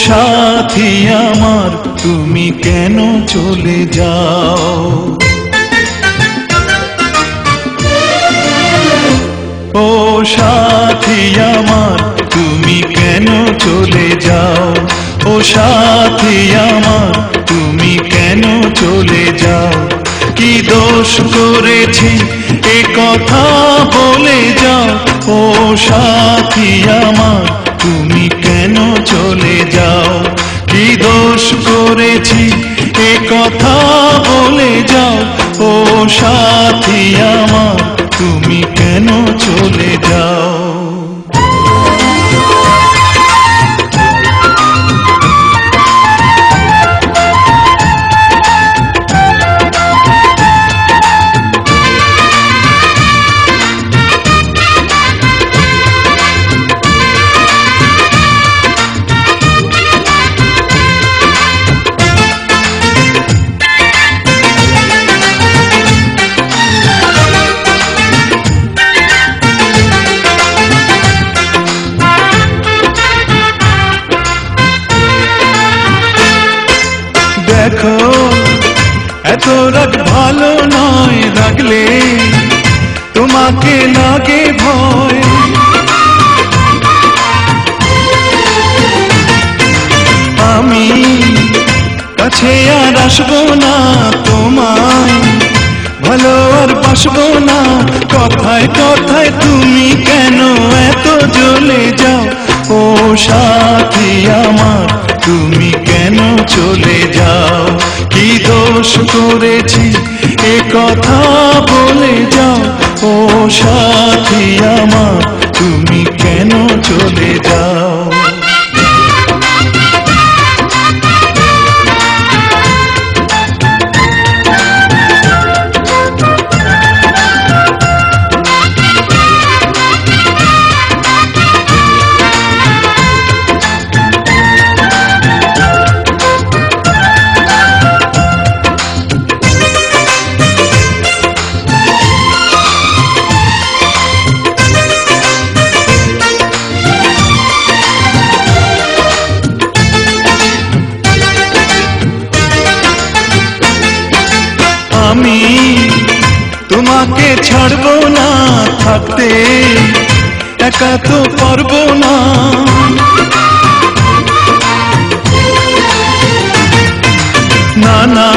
সাথী আমার তুমি কেন চলে যাও, ও সাথী আমার তুমি কেন চলে যাও, ও সাথী আমার তুমি কেন চলে যাও। কি দোষ করেছি এ কথা বলে যাও, ও সাথী আমার তুমি কেন চলে যাও। কি দোষ করেছি এ কথা বলে যাও, ও সাথী আমার তুমি কেন চলে যাও। দেখো এত রাগ ভালো নয়, রাগলে তোমাকে লাগে ভয়। আমি কাছে আর আসবো না, তোমায় ভালো আর বাসবো না। কথায় কথায় তুমি কেন এত জ্বলে যাও, ও সাথী আমার তুমি কেন চলে যাও। কি দোষ করেছি এ কথা বলে যাও, ও সাথী আমার তুমি কেন চলে যাও। আমি তোমাকে ছাড়বো না, থাকতে একা তো পারবো না। না না